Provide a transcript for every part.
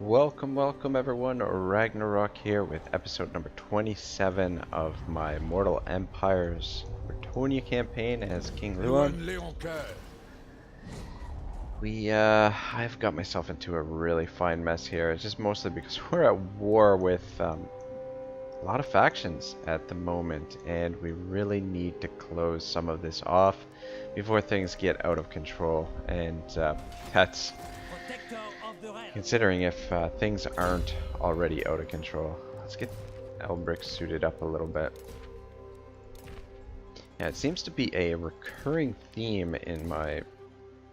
Welcome everyone, Ragnarok here with episode number 27 of my Mortal Empires Bretonnia campaign as King Louen Leoncoeur. I've got myself into a really fine mess here. It's just mostly because we're at war with a lot of factions at the moment, and we really need to close some of this off before things get out of control, and that's considering if things aren't already out of control. Let's get Elbrick suited up a little bit. Yeah, it seems to be a recurring theme in my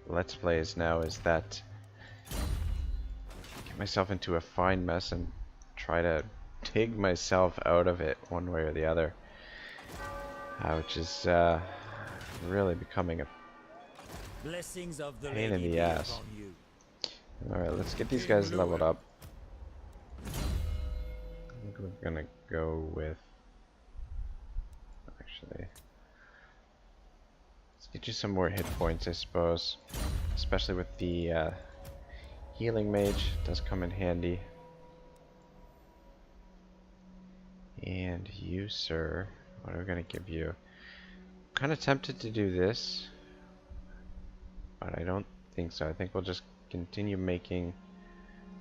Let's Plays now is that I get myself into a fine mess and try to dig myself out of it one way or the other, which is really becoming a pain in the ass. Alright, let's get these guys leveled up. I think we're gonna go with... Actually, let's get you some more hit points, I suppose. Especially with the healing mage. It does come in handy. And you, sir, what are we gonna give you? I'm kinda tempted to do this, but I don't think so. I think we'll just continue making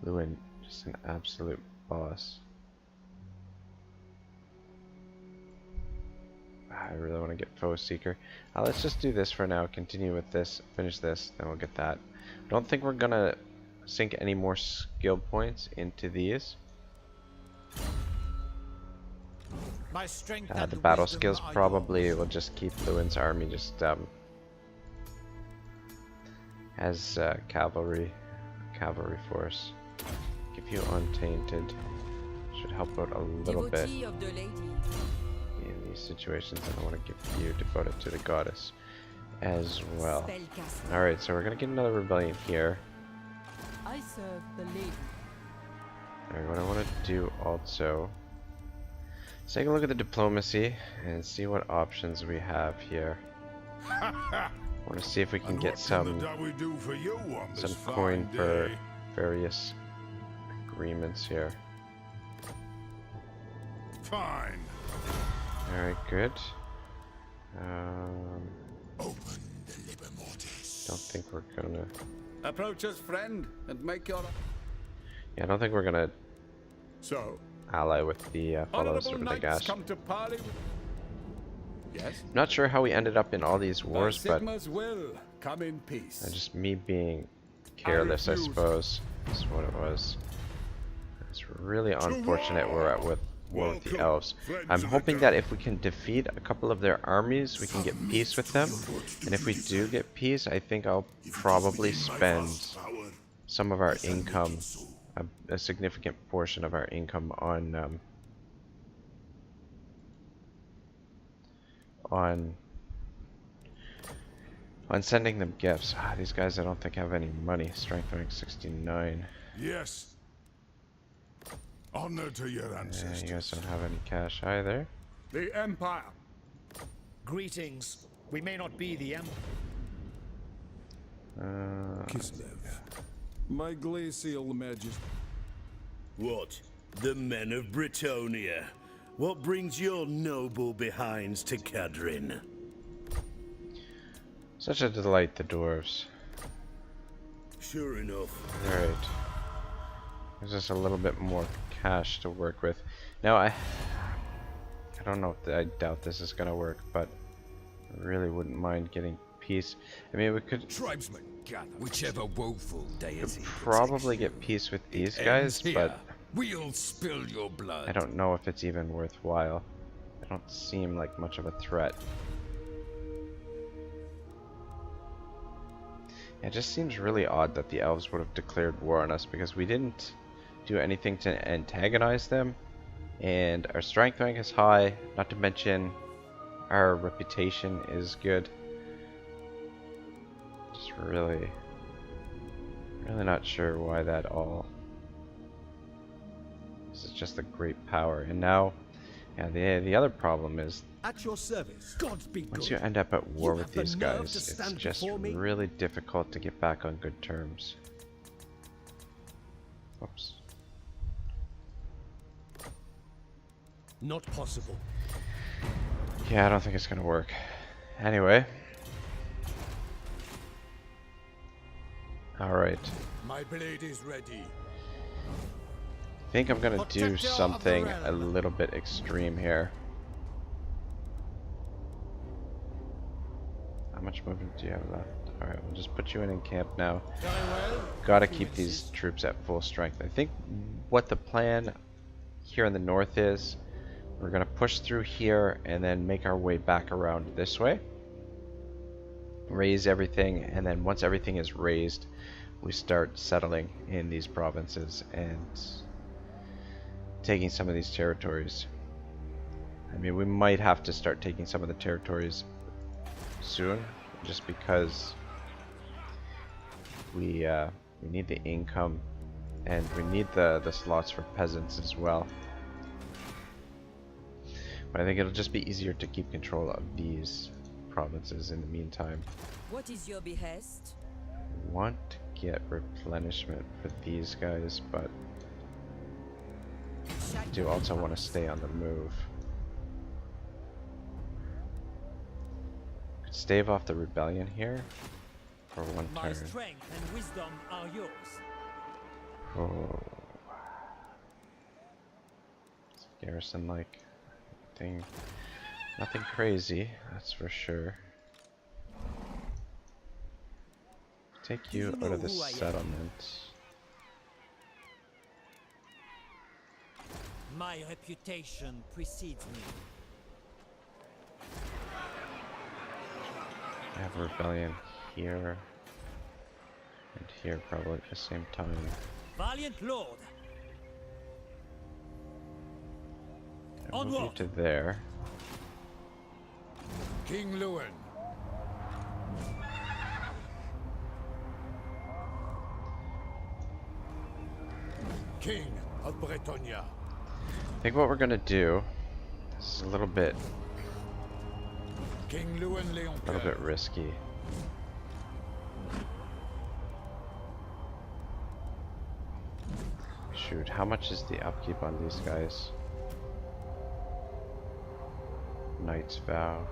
Louen just an absolute boss. I really want to get Foe Seeker. Let's just do this for now. Continue with this. Finish this. Then we'll get that. I don't think we're going to sink any more skill points into these. The battle skills probably will just keep Louen's army just as cavalry force. Give you Untainted. Should help out a little bit in these situations, and I want to give you Devoted to the Goddess as well. Alright, so we're gonna get another rebellion here. I serve the lady. Alright, what I want to do also is take a look at the diplomacy and see what options we have here. I want to see if we can get some coin for various agreements here. Fine. Alright, good. Open the liber mortis. Don't think we're gonna... Approach us, friend, and make your... Yeah, I don't think we're gonna ally with the followers of the Gash. Come to parley with... Yes? Not sure how we ended up in all these wars, but will come in peace. just me being careless, I suppose, is what it was. It's really unfortunate we're at war with the elves. I'm hoping that if we can defeat a couple of their armies, we can get peace with them. And if we do get peace, I think I'll probably spend some of our income, a significant portion of our income on sending them gifts. These guys I don't think have any money. Strength rank 69. Yes. Honor to your ancestors. You guys don't have any cash either. The Empire. Greetings. We may not be the Empire. Kislev. My glacial majesty. What? The men of Bretonnia? What brings your noble behinds to Cadrin? Such a delight, the dwarves. Sure enough. Alright. There's just a little bit more cash to work with. Now, I don't know if I doubt this is gonna work, but I really wouldn't mind getting peace. I mean, we could Tribesmen gather. Whichever woeful deity probably get peace with these guys, but we'll spill your blood. I don't know if it's even worthwhile. They don't seem like much of a threat. It just seems really odd that the elves would have declared war on us, because we didn't do anything to antagonize them, and our strength rank is high, not to mention our reputation is good. Just really not sure why that all... This is just a great power. And now, yeah, the other problem is At your service. God be good. once you end up at war with these guys, to it's stand just before me? really difficult to get back on good terms. Oops. Not possible. Yeah, I don't think it's gonna work. Anyway. Alright. My blade is ready. I think I'm gonna do Protector of the something a realm. little bit extreme here. How much movement do you have left? Alright, we'll just put you in camp now. Very well. Gotta If you keep these insist. troops at full strength. I think what the plan here in the north is, we're gonna push through here and then make our way back around this way. Raise everything, and then once everything is raised, we start settling in these provinces and taking some of these territories. I mean, we might have to start taking some of the territories soon, just because we need the income, and we need the slots for peasants as well. But I think it'll just be easier to keep control of these provinces in the meantime. What is your behest? Want to get replenishment for these guys, but I do also want to stay on the move. Could stave off the rebellion here for one My turn. strength and wisdom are yours. Oh. Garrison like thing. Nothing crazy, that's for sure. Take you out of the settlement. My reputation precedes me. I have a rebellion here and here probably at the same time. Valiant Lord. I'll move you Onward. to there. King Louen. King of Bretonnia. I think what we're gonna do is a little bit King Louen Leoncoeur. risky. Shoot, how much is the upkeep on these guys? Knight's Vow.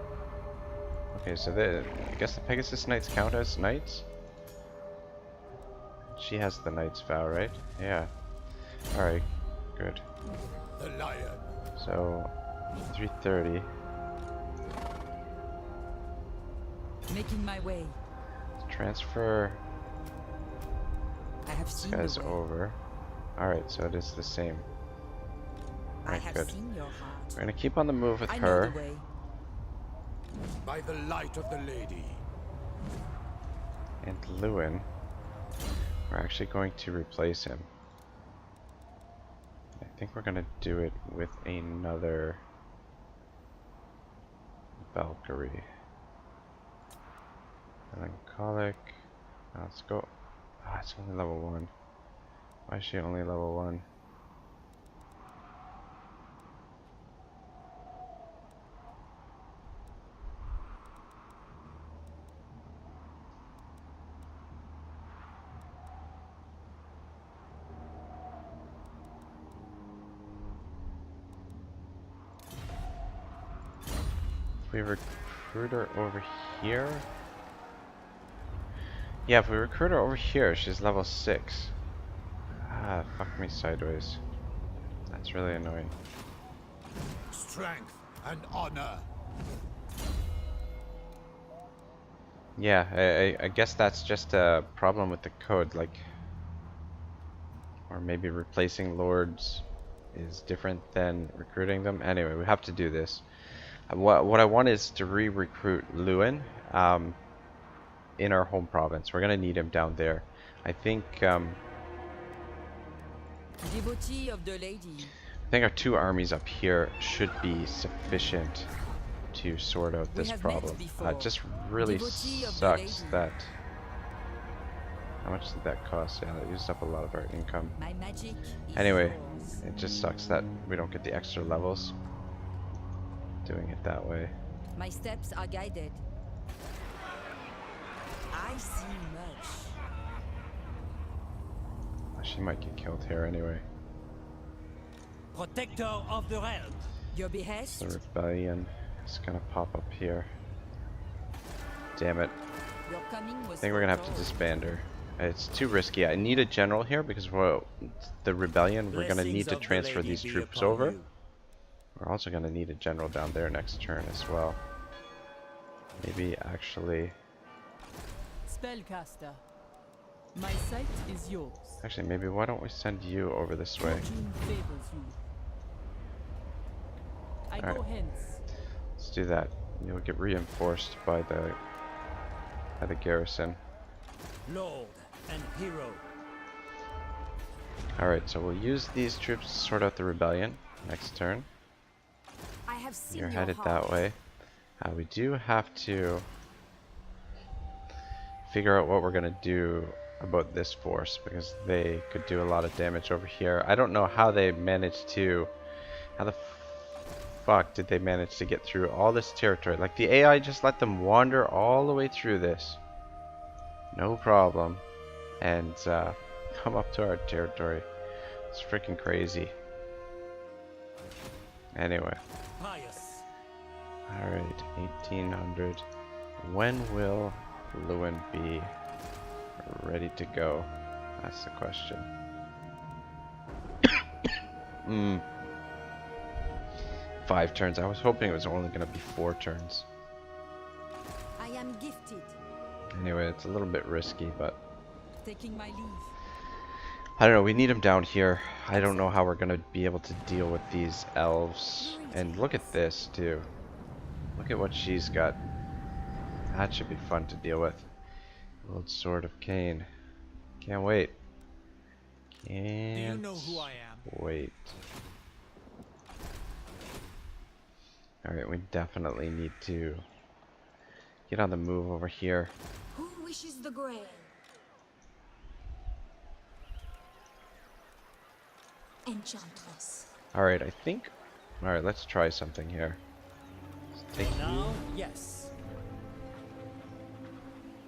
Okay, so I guess the Pegasus Knights count as knights? She has the Knight's Vow, right? Yeah. Alright, good. The lion. So, 330. Making my way. Transfer I have this seen guy's the way. over. Alright, so it is the same. I Alright, have good. seen your heart. We're gonna keep on the move with I know her. the way. By the light of the lady. And Louen, we're actually going to replace him. I think we're gonna do it with another Valkyrie. Melancholic. Let's go. Ah, it's only level 1. Why is she only level 1? If we recruit her over here. Yeah, if we recruit her over here, she's level 6. Ah, fuck me sideways. That's really annoying. Strength and honor. Yeah, I guess that's just a problem with the code, like, or maybe replacing lords is different than recruiting them. Anyway, we have to do this. What I want is to re-recruit Louen in our home province. We're gonna need him down there. I think Devotee of the lady. our 2 armies up here should be sufficient to sort out We this have met problem. before. It just really Devotee of the sucks lady. that. How much did that cost? Yeah, that used up a lot of our income. My magic is Anyway, yours. it just sucks that we don't get the extra levels doing it that way. My steps are guided. I see much. She might get killed here anyway. Protector of the realm. Your behest? The rebellion is gonna pop up here. Damn it. Your coming was I think we're gonna have to foretold. disband her. It's too risky. I need a general here because the rebellion, we're gonna need to transfer these troops over. We're also gonna need a general down there next turn as well. Maybe actually, Spellcaster. My sight is yours. maybe why don't we send you over this way? Fortune favors you. I Alright. go hence. Let's do that. You'll get reinforced by the garrison. Lord and hero. Alright, so we'll use these troops to sort out the rebellion next turn. I have seen You're your headed heart. that way. We do have to figure out what we're gonna do about this force because they could do a lot of damage over here. I don't know how they managed to. How the fuck did they manage to get through all this territory? Like the AI just let them wander all the way through this, no problem, and come up to our territory. It's freaking crazy. Anyway. Pious. Alright, 1800. When will Louen be ready to go? That's the question. 5 turns. I was hoping it was only going to be 4 turns. I am gifted. Anyway, it's a little bit risky, but Taking my leave. I don't know. We need him down here. I don't know how we're going to be able to deal with these elves. And look at this, too. Look at what she's got. That should be fun to deal with. Old Sword of Cain. Can't wait. Can't know who I am? wait. Alright, we definitely need to get on the move over here. Who wishes the grail? Enchantress. Alright, I think... Alright, let's try something here. Let's take you. Now, yes.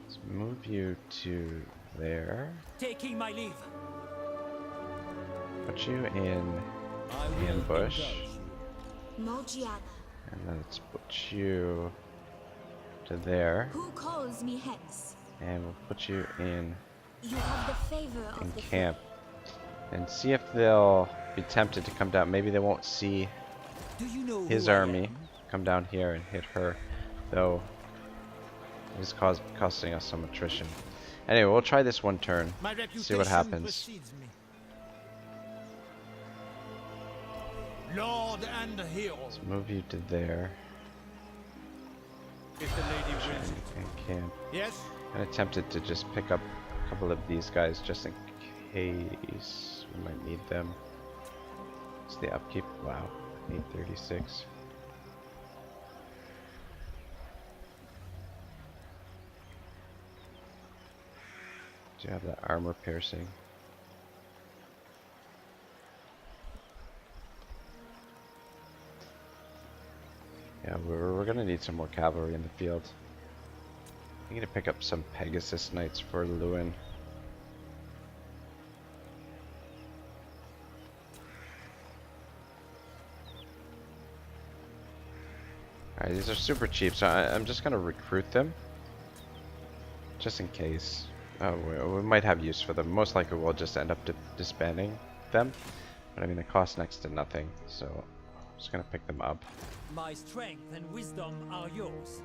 Let's move you to there. Taking my leave. Put you in I will ambush. indulge you. Morgiana. And then let's put you to there. Who calls me hence? And we'll put you in You have the favor of the camp. And see if they'll be tempted to come down. Maybe they won't see Do you know his who I army am? come down here and hit her. Though it's costing us some attrition. Anyway, we'll try this one turn. My See what reputation happens. precedes me. Lord and hero. Let's move you to there. If the lady wills it. And camp. Yes? And I attempted to just pick up a couple of these guys just in case we might need them. It's the upkeep. Wow, 836. Do you have that armor piercing? Yeah, we're gonna need some more cavalry in the field. I need to pick up some Pegasus Knights for Louen. Alright, these are super cheap, so I'm just gonna recruit them. Just in case. We might have use for them. Most likely we'll just end up disbanding them. But I mean, they cost next to nothing, so I'm just gonna pick them up. My strength and wisdom are yours.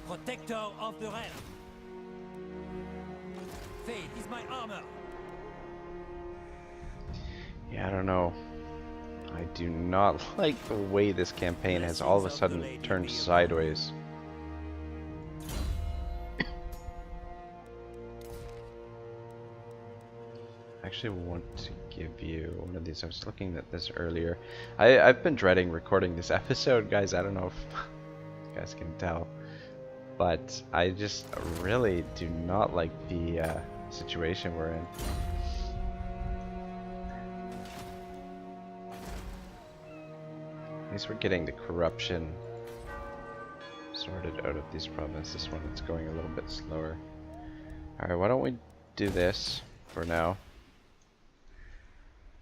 Protector of the realm. Fate is my armor. Yeah, I don't know. I do not like the way this campaign has all of a sudden turned sideways. I actually want to give you one of these. I was looking at this earlier. I've been dreading recording this episode, guys. I don't know if you guys can tell. But I just really do not like the situation we're in. At least we're getting the corruption sorted out of these provinces. This one it's going a little bit slower. Alright, why don't we do this for now?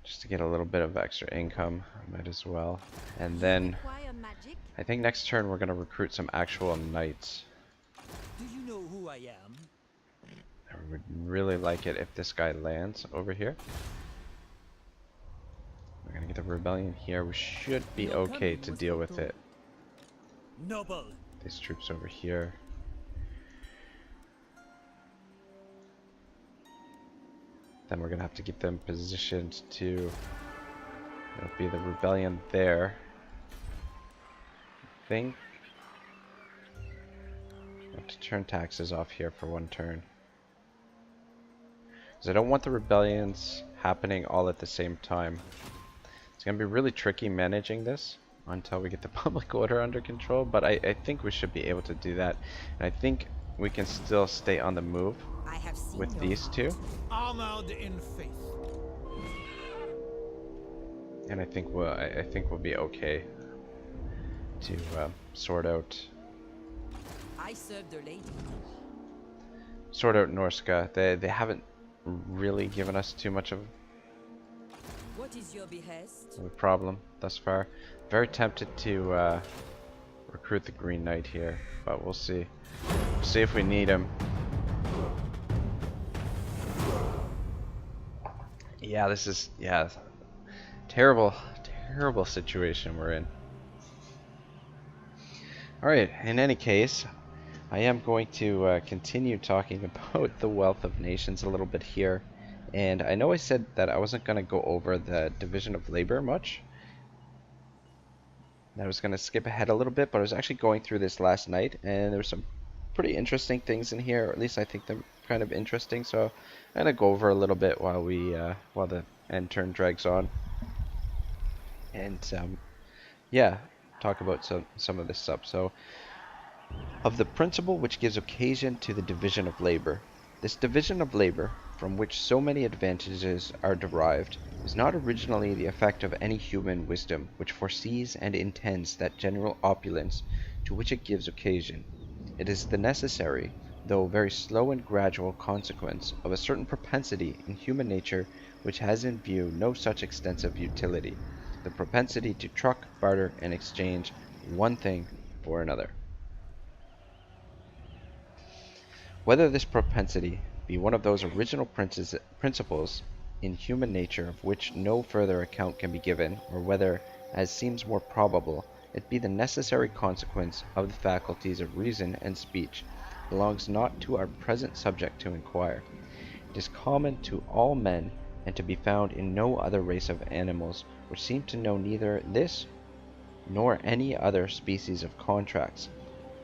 just to get a little bit of extra income. I might as well. And then Require magic? I think next turn we're gonna recruit some actual knights. Do you know who I am? I would really like it if this guy lands over here. We're gonna get the rebellion here. We should be Your okay coming to was deal with foretold. it. Noble. These troops over here. Then we're gonna have to get them positioned to be the rebellion there. I think I have to turn taxes off here for one turn. Because I don't want the rebellions happening all at the same time. It's gonna be really tricky managing this until we get the public order under control, but I think we should be able to do that. And I think we can still stay on the move I have seen with your these two. Armored in faith. And I think we'll be okay to sort out I serve the lady. Norska. They haven't really given us too much of What is your behest? a problem thus far. Very tempted to recruit the Green Knight here, but we'll see. We'll see if we need him. Yeah, this is terrible situation we're in. Alright, in any case, I am going to continue talking about the Wealth of Nations a little bit here. And I know I said that I wasn't going to go over the Division of Labor much. I was going to skip ahead a little bit, but I was actually going through this last night, and there were some pretty interesting things in here, or at least I think they're kind of interesting. So I'm going to go over a little bit while while the end turn drags on. And yeah, talk about some of this stuff. So, of the principle which gives occasion to the division of labor. This division of labor, from which so many advantages are derived, is not originally the effect of any human wisdom which foresees and intends that general opulence to which it gives occasion. It is the necessary, though very slow and gradual consequence of a certain propensity in human nature which has in view no such extensive utility, the propensity to truck, barter, and exchange one thing for another. Whether this propensity be one of those original principles in human nature of which no further account can be given, or whether, as seems more probable, it be the necessary consequence of the faculties of reason and speech, belongs not to our present subject to inquire. It is common to all men, and to be found in no other race of animals, which seem to know neither this nor any other species of contracts.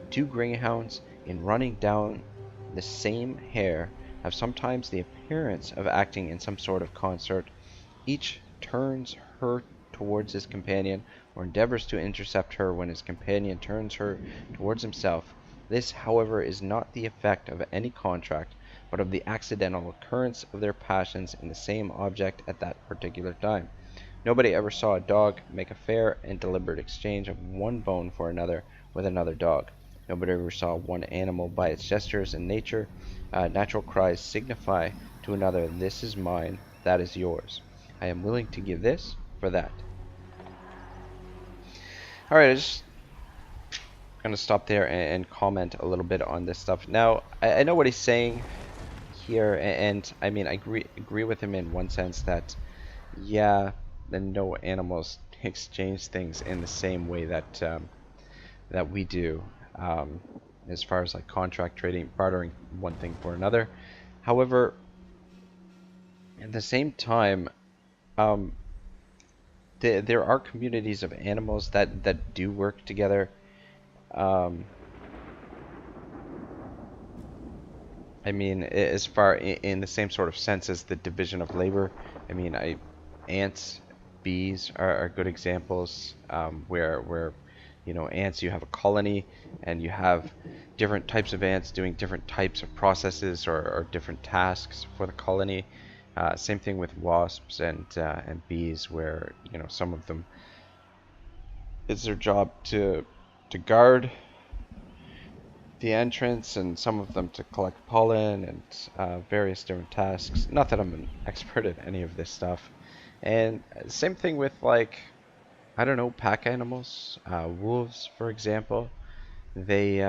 Two greyhounds, in running down the same hare, have sometimes the appearance of acting in some sort of concert. Each turns her towards his companion, or endeavors to intercept her when his companion turns her towards himself. This, however, is not the effect of any contract, but of the accidental occurrence of their passions in the same object at that particular time. Nobody ever saw a dog make a fair and deliberate exchange of one bone for another with another dog. Nobody ever saw one animal by its gestures and natural cries signify to another, "This is mine, that is yours. I am willing to give this for that." Alright, I'm just going to stop there and comment a little bit on this stuff. Now, I know what he's saying here, and I mean, I agree with him in one sense that, yeah, then no animals exchange things in the same way that that we do, as far as like contract trading, bartering one thing for another. However, at the same time, there are communities of animals that do work together. I mean, as far in the same sort of sense as the division of labor. I mean, ants, bees are good examples, where you know, ants, you have a colony and you have different types of ants doing different types of processes or different tasks for the colony. Same thing with wasps and bees, where, you know, some of them, it's their job to guard the entrance, and some of them to collect pollen and various different tasks. Not that I'm an expert at any of this stuff, And same thing with, like, I don't know, pack animals, wolves, for example. They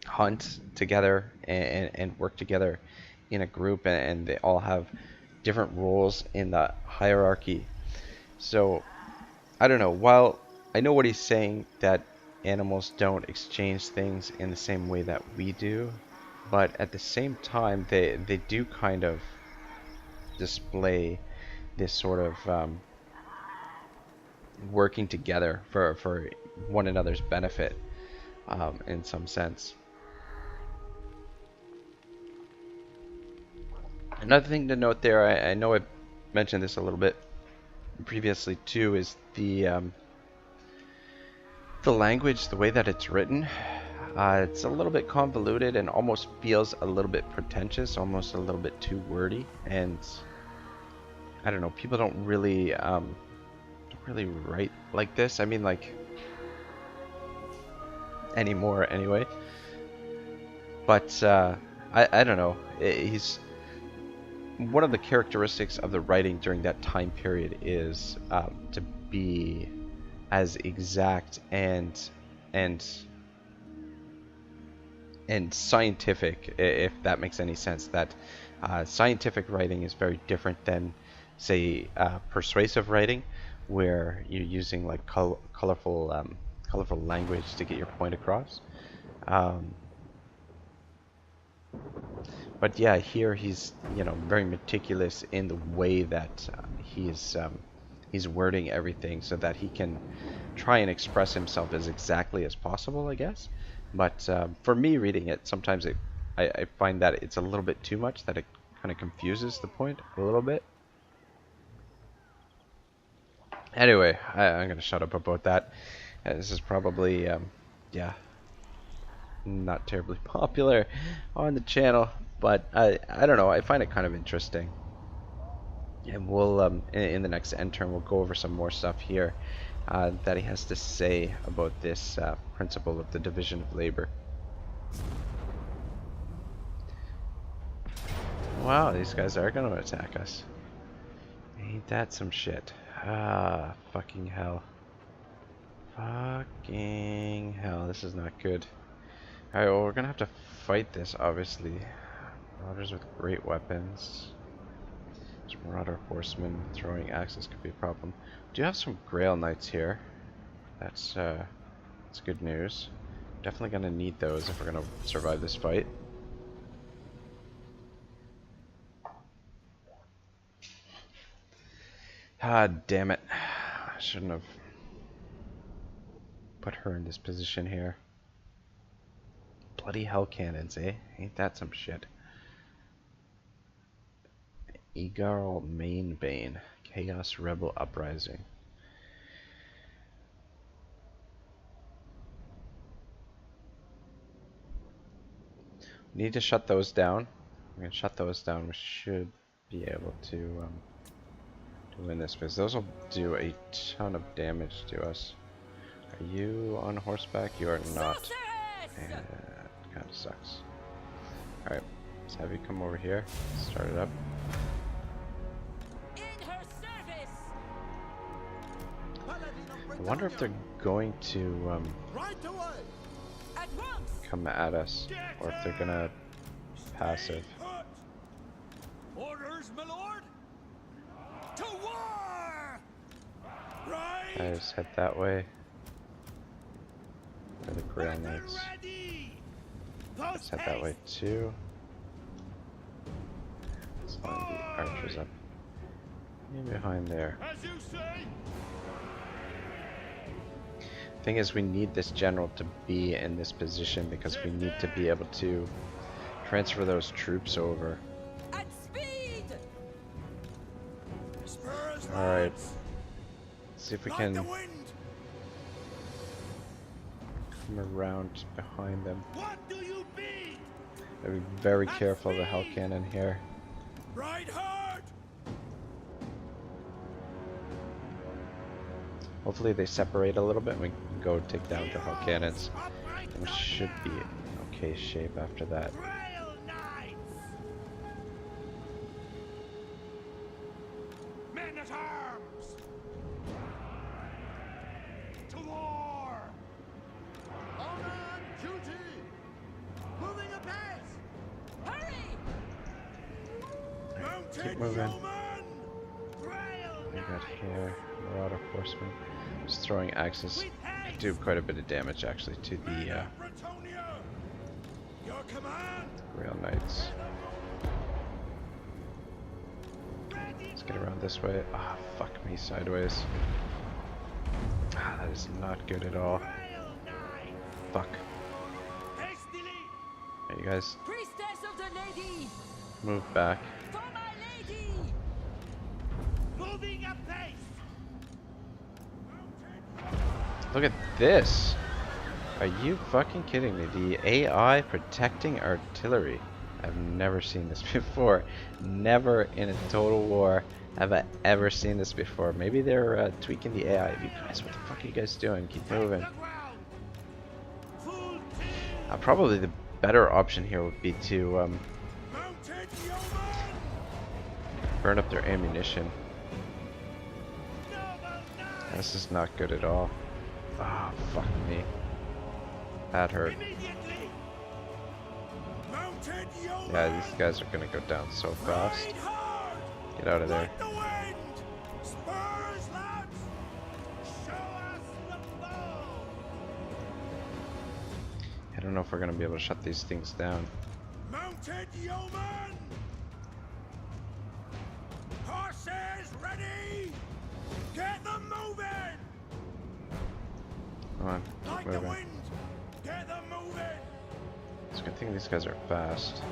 hunt together and work together in a group, and they all have different roles in the hierarchy. So I don't know, while I know what he's saying, that animals don't exchange things in the same way that we do, but at the same time they do kind of display this sort of working together for one another's benefit, in some sense. Another thing to note there, I know I mentioned this a little bit previously too, is the language, the way that it's written. It's a little bit convoluted and almost feels a little bit pretentious, almost a little bit too wordy, and I don't know, people don't really write like this. I mean, like, anymore anyway. But I don't know. He's one of the characteristics of the writing during that time period is to be as exact and scientific, if that makes any sense. That scientific writing is very different than, say, persuasive writing, where you're using like colorful language to get your point across. But yeah, here he's, you know, very meticulous in the way that he's wording everything so that he can try and express himself as exactly as possible, I guess. But for me reading it, sometimes I find that it's a little bit too much, that it kind of confuses the point a little bit. Anyway, I'm going to shut up about that. This is probably, yeah, not terribly popular on the channel, but I don't know, I find it kind of interesting. And we'll, in the next end turn, we'll go over some more stuff here that he has to say about this principle of the division of labor. Wow, these guys are going to attack us. Ain't that some shit? Ah, fucking hell. Fucking hell, this is not good. Alright, well, we're gonna have to fight this, obviously. Marauders with great weapons. There's Marauder horsemen throwing axes could be a problem. We do have some Grail Knights here. That's good news. Definitely gonna need those if we're gonna survive this fight. Ah, damn it. I shouldn't have put her in this position here. Bloody hell cannons, eh? Ain't that some shit? Egarl Mainbane. Chaos Rebel Uprising. We need to shut those down. We're gonna shut those down. We should be able to win this, because those will do a ton of damage to us. Are you on horseback? You are not. And it kind of sucks. Alright, let's have you come over here. Start it up. I wonder if they're going to come at us, or if they're gonna passive. Orders, my lord. To war. Right. I just head that way. For the Grail Knights. Let's head that way too. Let's line the archers up. In behind there. As you say. Thing is, we need this general to be in this position because we need to be able to transfer those troops over. At speed! Alright. See if we can come around behind them. What do you be? Gotta be very careful of the Hell Cannon here. Ride hard. Hopefully they separate a little bit and we can go take down the Hell Cannons. And we should be in okay shape after that. Grail Knights. Keep moving. We got here, Marauder Horseman. Just throwing axes. Could do quite a bit of damage actually to the Grail Knights. Let's get around this way. Ah, fuck me sideways. Ah, that is not good at all. Fuck. Hey, you guys, Priestess of the lady! move back. For my lady! Moving apace! Look at this! Are you fucking kidding me? The AI protecting artillery. I've never seen this before. Never in a total war have I ever seen this before. Maybe they're tweaking the AI. You guys, what the fuck are you guys doing? Keep moving. Probably the better option here would be to burn up their ammunition. This is not good at all. Ah, fuck me. That hurt. Yeah, these guys are gonna go down so fast. Get out of there. I don't know if we're gonna be able to shut these things down. Mounted yeoman! Horses ready! Get them moving! Come on, keep Like the moving. wind! Get them moving! It's a good thing these guys are fast.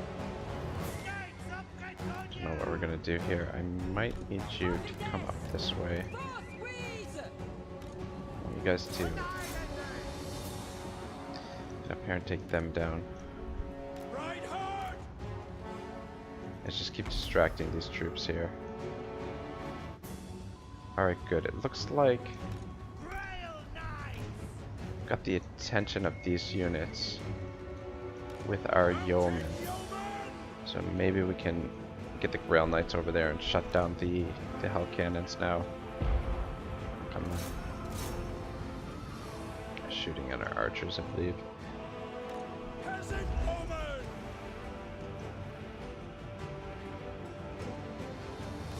Don't know what we're gonna do here. I might need you to come up this way. I want you guys to get up here and take them down. Ride hard! Let's just keep distracting these troops here. Alright, good. It looks like got the attention of these units with our yeomen. So maybe we can get the Grail Knights over there and shut down the Hell Cannons now. Come on. Shooting at our archers, I believe. Peasant woman!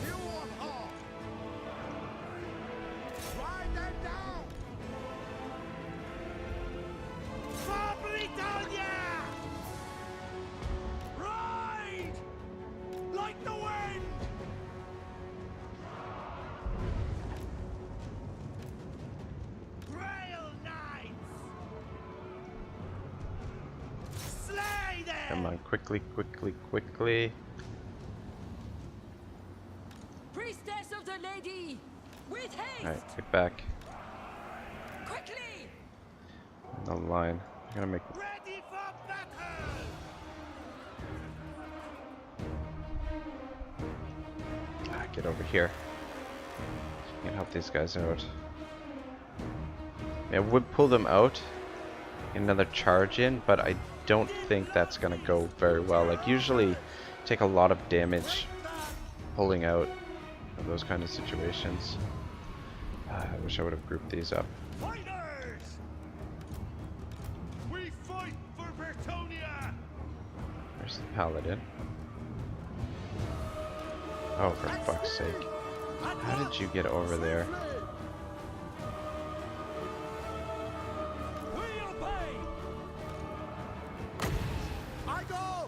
You want hard! Ride them down! For Britannia! Ride! Like the wind! Grail Knights! Slay them! Come on, quickly, quickly, quickly. Priestess of the lady! With haste! Alright, get back Quickly! in the line. I'm gonna make Ready for battle! get over here. You can help these guys out. Yeah, I would pull them out, get another charge in, but I don't think that's gonna go very well. Like usually take a lot of damage pulling out of those kind of situations. I wish I would have grouped these up. Fighters! We fight for Bretonnia! There's the paladin. Oh, for fuck's sake. How did you get over there? We obey! I go!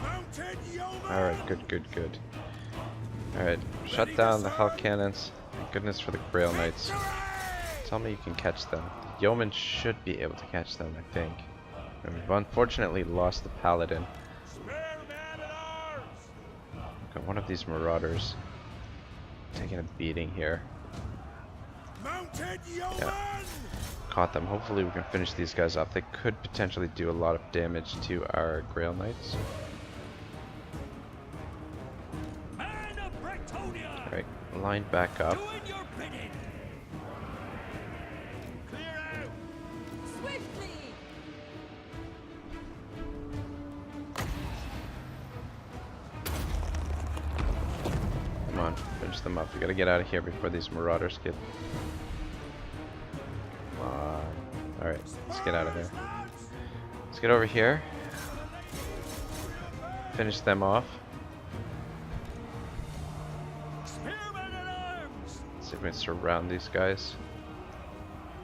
Mounted yeoman! Alright, good, good, good. Alright, shut down the Hell Cannons. Thank goodness for the Grail Knights. Tell me you can catch them. The Yeomen should be able to catch them, I think. And we've unfortunately lost the Paladin. Spare man-at-arms! Got one of these Marauders taking a beating here. Mounted yeoman! Caught them. Hopefully we can finish these guys off. They could potentially do a lot of damage to our Grail Knights. Man of Bretonnia! Alright, line back up. Doing your bidding! Clear out! Swiftly! Come on, finish them up. We gotta get out of here before these Marauders get... Come on. Alright, let's get out of here. Let's get over here. finish them off. Spearmen at arms! See if we can surround these guys.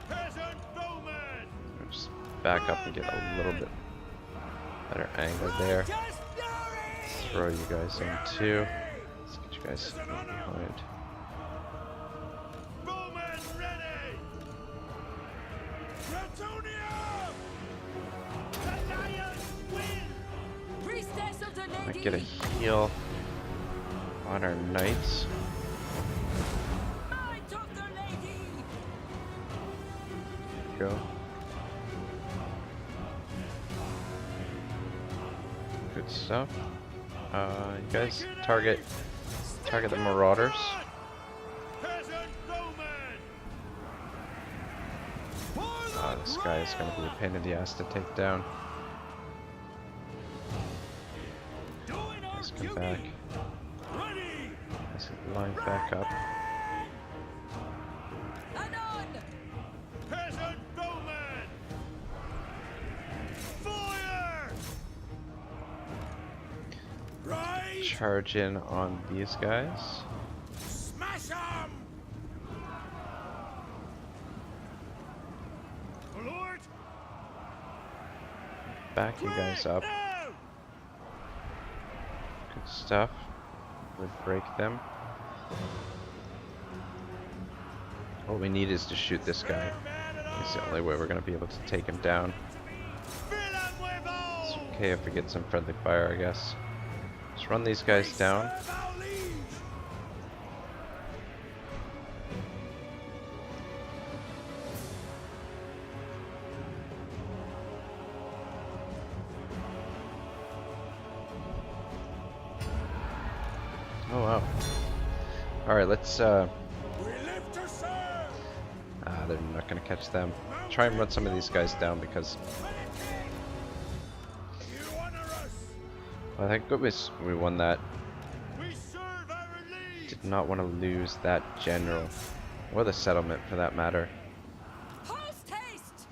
Peasant bowmen! Just back up and get a little bit better angle there. Throw you guys in too. Let's get you guys behind. Bowmen ready! Bretonia! The lions win! Priestess of the Might lady. get a heal on our knights. Might of the lady. Go. Good stuff. You guys target the marauders. Peasant bowmen! This guy is going to be a pain in the ass to take down. Let's come back. Ready! Let's line back up. Anon. Peasant bowmen! Fire! Right! Charge in on these guys. Smash 'em! Lord! Back you guys up. Now! Good stuff. Would break them. What we need is to shoot this guy. It's the only way we're going to be able to take him down. Fill 'em with all! It's okay if we get some friendly fire, I guess. Just run these guys down. Serve our liege! Oh wow. Alright, let's We live to serve! they're not gonna catch them. Try and run some of these guys down because You honor us! well, thank goodness we won that. We serve our liege! Did not want to lose that general. Or the settlement for that matter. Post haste.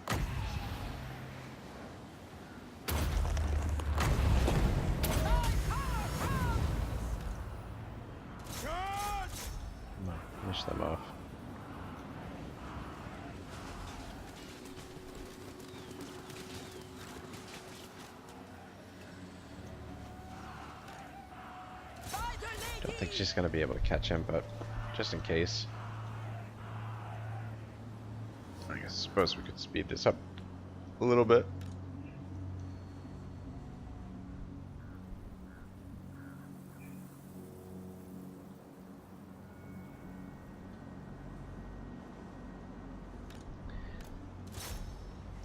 Charge! Come on, finish them off. By the lady. Don't think she's gonna be able to catch him, but just in case. I suppose we could speed this up a little bit.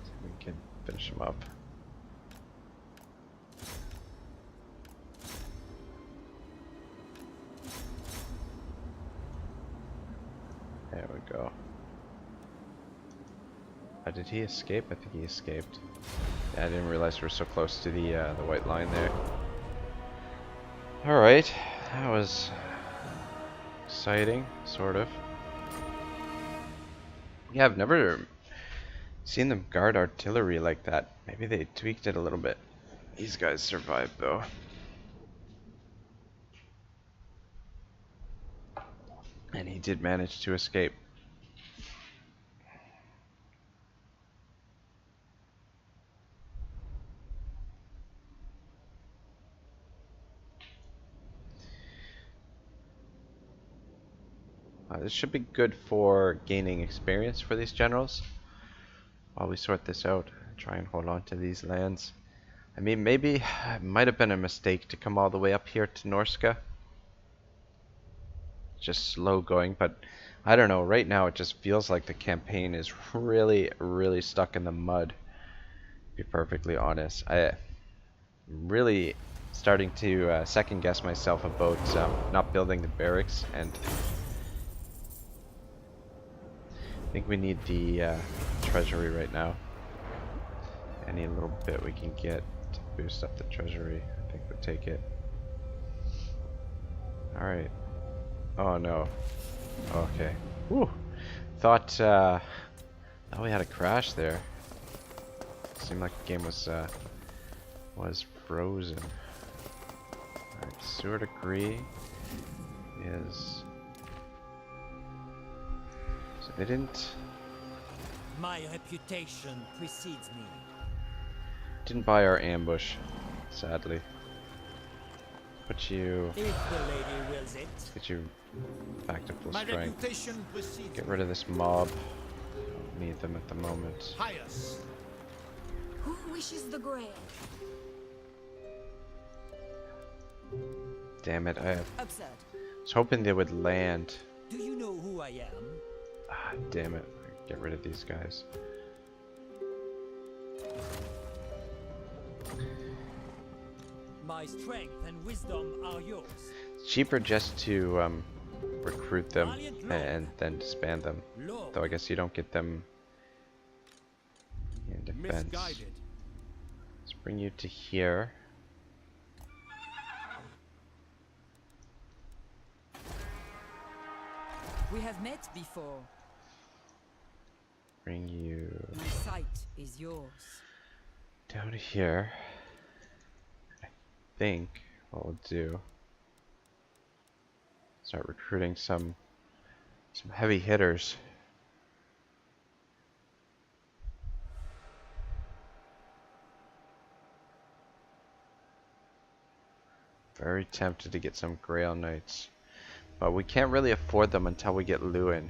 See if we can finish him up. There we go. Did he escape? I think he escaped. Yeah, I didn't realize we were so close to the white line there. Alright, that was exciting, sort of. Yeah, I've never seen them guard artillery like that. Maybe they tweaked it a little bit. These guys survived though. And he did manage to escape. This should be good for gaining experience for these generals. While we sort this out, try and hold on to these lands. I mean, maybe it might have been a mistake to come all the way up here to Norska. Just slow going, but I don't know. Right now, it just feels like the campaign is really stuck in the mud. To be perfectly honest, I'm really starting to second guess myself about not building the barracks, and I think we need the treasury right now. Any little bit we can get to boost up the treasury, I think we'll take it. Alright. Oh no. Okay. Whew. Thought we had a crash there. Seemed like the game was frozen. Alright, Sword Degree is... So they didn't My reputation precedes me. buy our ambush, sadly. Put you... If the lady wills it. Get you back to full My strength. reputation precedes Get rid of this mob. Don't need them at the moment. Pious. Who wishes the grail? Damn it, I Absurd. was hoping they would land. Do you know who I am? Ah, damn it. Get rid of these guys. My strength and wisdom are yours. It's cheaper just to recruit them and then disband them. Lord. Though I guess you don't get them in defense. Misguided. Let's bring you to here. We have met before. Bring you My sight is yours. down here. I think what we'll do, start recruiting some heavy hitters. Very tempted to get some Grail Knights, but we can't really afford them until we get Louen.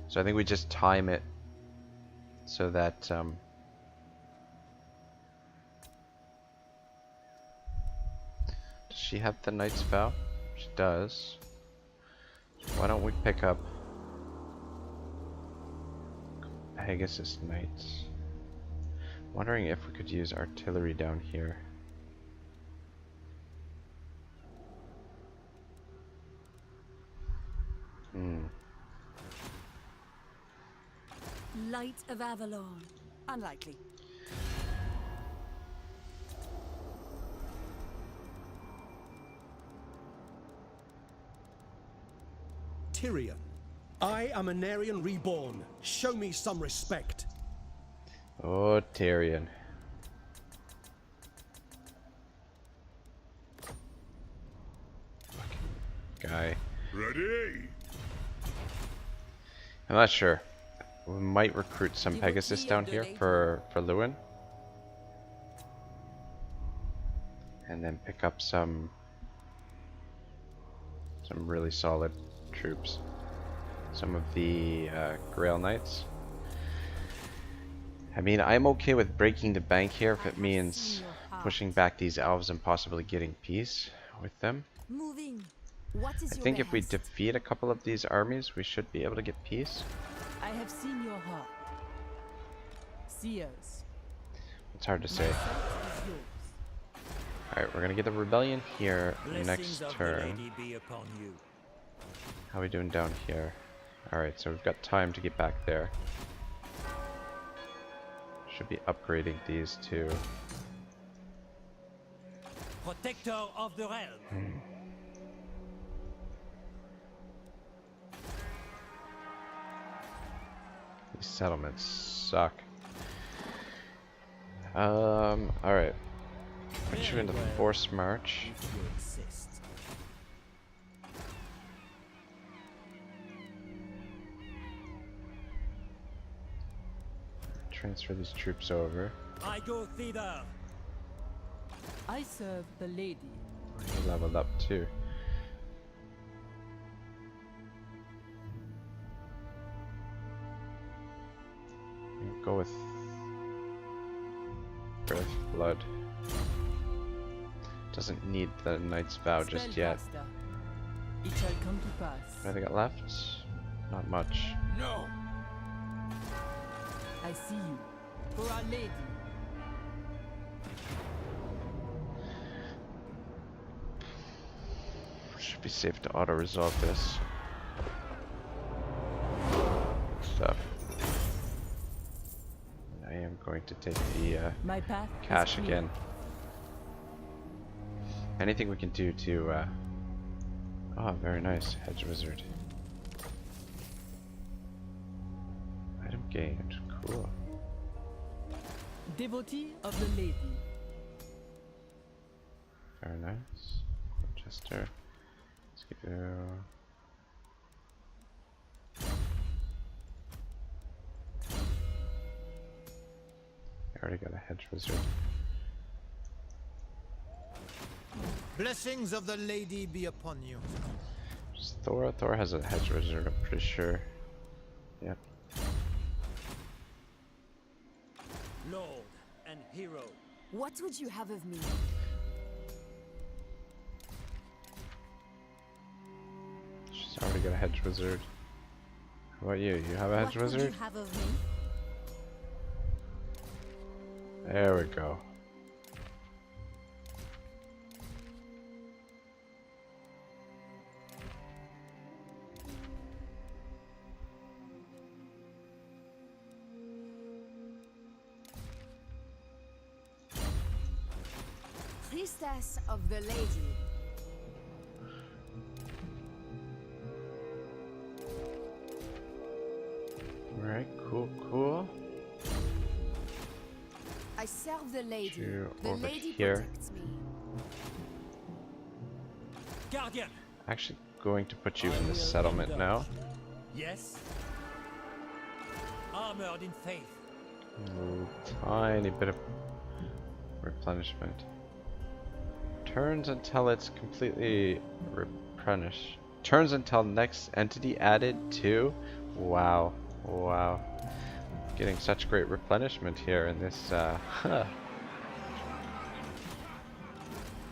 So I think we just time it so that does she have the Knight's Vow? She does. So why don't we pick up Pegasus Knights? Wondering if we could use artillery down here. Light of Avalon. Unlikely. Tyrion, I am an Aryan reborn. Show me some respect. Oh, Tyrion. Fucking guy. Ready? I'm not sure. We might recruit some Pegasus down here for Louen. And then pick up some really solid troops. Some of the Grail Knights. I mean, I'm okay with breaking the bank here if it means pushing back these elves and possibly getting peace with them. Moving. What is I your think if we behest? defeat a couple of these armies, we should be able to get peace. I have seen your heart. Seers. It's hard to My say. sight is yours. Alright, we're gonna get the rebellion here Blessings next of the turn. lady be upon you. How are we doing down here? Alright, so we've got time to get back there. Should be upgrading these two. Protector of the realm. These settlements suck. Alright. Put you into the forced march. If you insist. Transfer these troops over. I go thither. I serve the lady. He leveled up too. We'll go with Earth Blood. Doesn't need the Knight's Vow just yet. Spellcaster. It shall come to pass. What do they got left? Not much. No! I see you. For our lady. Should be safe to auto-resolve this. Good stuff. I am going to take the My path is cash clear. again. Anything we can do to oh, very nice. Hedge Wizard. Item gained. Cool. Devotee of the lady. Very nice. faster. Let's go. I already got a hedge wizard. Blessings of the lady be upon you. Just Thor. Thor has a hedge wizard, I'm pretty sure. Yep. Lord and hero. What would you have of me? She's already got a hedge wizard. How about you? You have a hedge What would wizard? you have of me? There we go. Priestess of the lady. Alright, cool, cool. I serve the lady. You The over lady here. protects me. Guardian. Actually going to put you in the settlement now. Yes. Armored in faith. A tiny bit of replenishment. Turns until it's completely replenished. Turns until next entity added to. Wow. Wow. Getting such great replenishment here in this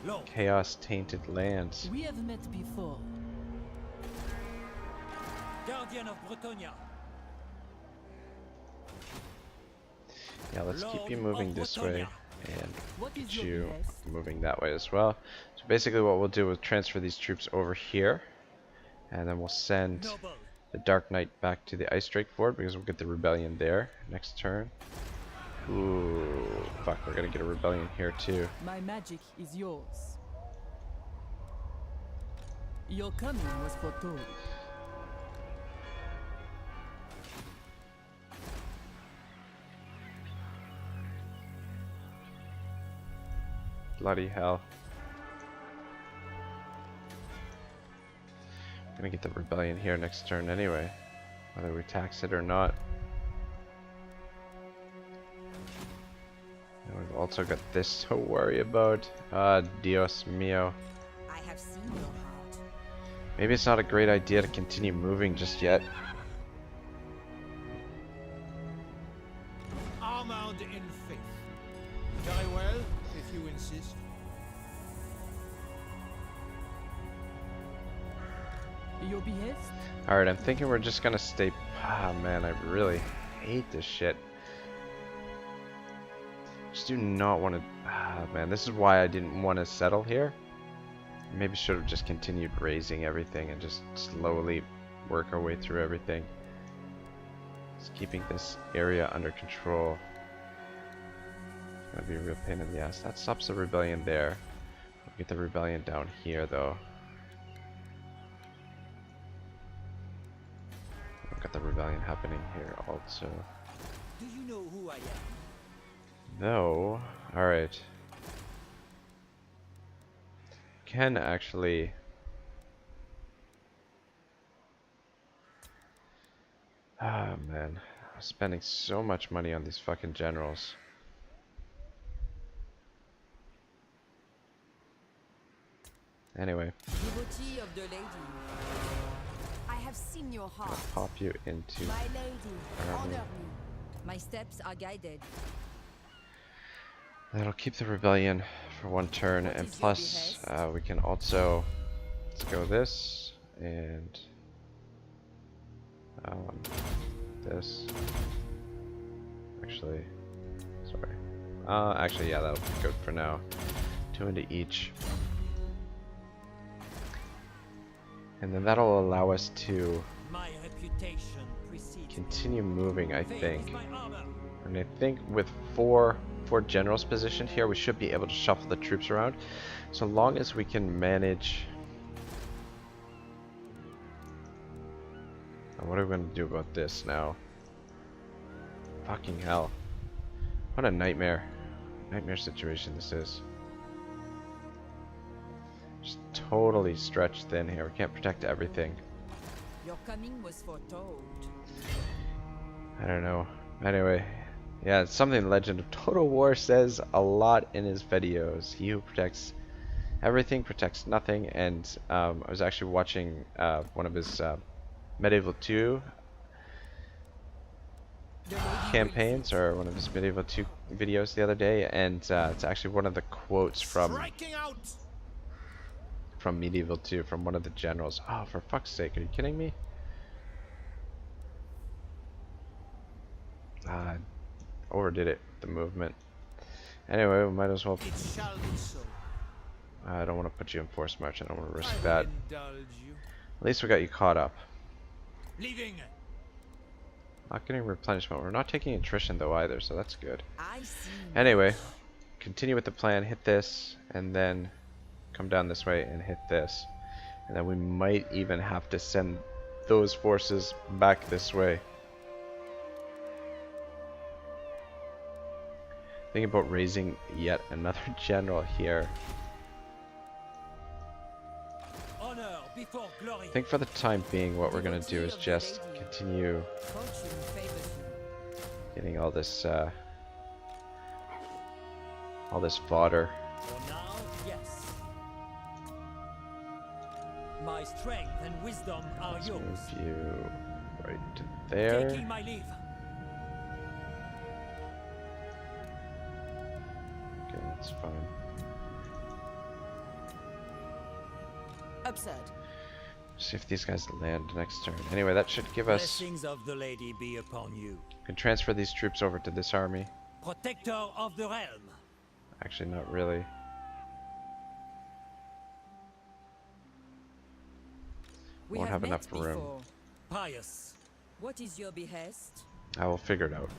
Lord. chaos tainted lands. We have met before. Guardian of Bretonnia. Yeah, let's keep you Lord moving of this way Bretonnia. and What is get your you behest? moving that way as well. So basically what we'll do is transfer these troops over here, and then we'll send Noble. the Dark Knight back to the Ice Drake Fort because we'll get the rebellion there next turn. Ooh, fuck, we're gonna get a rebellion here too. My magic is yours. Your coming was foretold. Bloody hell. Gonna get the rebellion here next turn anyway, whether we tax it or not. And we've also got this to worry about. Dios mío. I have seen your heart. Maybe it's not a great idea to continue moving just yet. Armored in faith. Very well, if you insist. Your behest? Alright, I'm thinking we're just gonna stay. Ah, man, I really hate this shit. Just do not want to. Ah, man, this is why I didn't want to settle here. Maybe should have just continued raising everything and just slowly work our way through everything. Just keeping this area under control. It's gonna be a real pain in the ass. That stops the rebellion there. We'll get the rebellion down here though. We've got the rebellion happening here also. Do you know who I am? No. Alright. Can actually. Ah, man. I'm spending so much money on these fucking generals. Anyway, Devotee of the lady. I have seen your heart. pop you into. My lady, Armor. honor me. My steps are guided. That'll keep the rebellion for one turn, What and is your plus behest? we can also let's go this and this. Actually, sorry. Actually, yeah, that'll be good for now. 2 into each, and then that'll allow us to My reputation precedes. continue moving. I Faith think. is my armor. And I think with four generals positioned here, we should be able to shuffle the troops around, so long as we can manage. Now, what are we going to do about this now? Fucking hell! What a nightmare situation this is. Just totally stretched thin here. We can't protect everything. Your coming was foretold. I don't know. Anyway, yeah, it's something Legend of Total War says a lot in his videos. He who protects everything protects nothing. And I was actually watching one of his Medieval 2 campaigns, or one of his Medieval 2 videos the other day, and it's actually one of the quotes from Medieval 2 from one of the generals. Oh, for fuck's sake, are you kidding me? Overdid it, the movement. Anyway, we might as well. It shall be so. I don't want to put you in force march. I don't want to risk that. Indulge you. At least we got you caught up. Leaving. Not getting replenishment. We're not taking attrition though either, so that's good. I see. Anyway, continue with the plan. Hit this, and then come down this way and hit this. And then we might even have to send those forces back this way. Thinking about raising yet another general here. Honor before glory. I think for the time being what we're going to do is just continue Fortune favors you. getting all this fodder. For now, yes. My strength and wisdom are Let's yours. move you right to there. Taking my leave. Okay, that's fine. Absurd. See if these guys land next turn. Anyway, that should give us. Blessings of the lady be upon you. We can transfer these troops over to this army. Protector of the realm. Actually, not really. We Won't have met enough room. before. Pious. What is your behest? I will figure it out.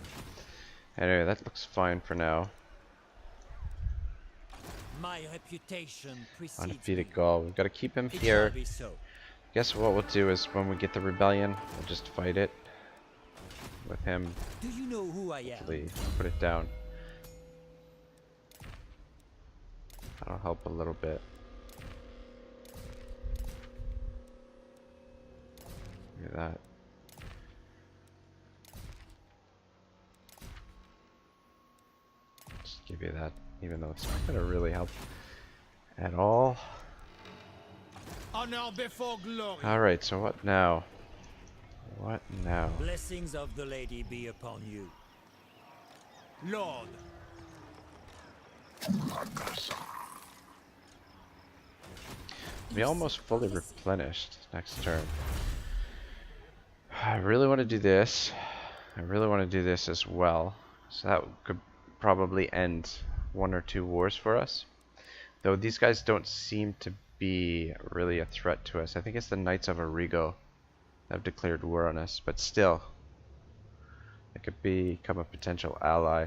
Anyway, that looks fine for now. My reputation precedes Undefeated me. Gaul. We've got to keep him It here. shall be so. Guess what we'll do is when we get the rebellion, we'll just fight it with him. Do you know who I am? Hopefully, put it down. That'll help a little bit. Look at that. Just give you that, even though it's not gonna really help at all. Honor before glory. Alright, so what now? What now? Blessings of the lady be upon you. Lord. We almost fully replenished next turn. I really want to do this. I really want to do this as well. So that could probably end 1 or 2 wars for us. Though these guys don't seem to be really a threat to us. I think it's the Knights of Arrigo that have declared war on us. But still, it could become a potential ally.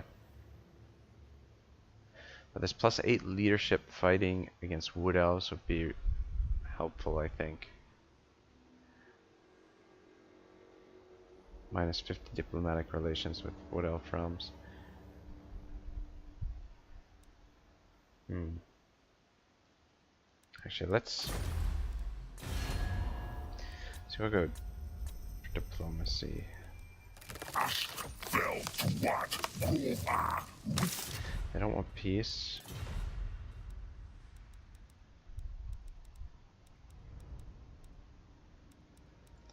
But this +8 leadership fighting against Wood Elves would be helpful, I think. -50 diplomatic relations with Wood Elf realms. Actually, let's we'll go for diplomacy. They don't want peace.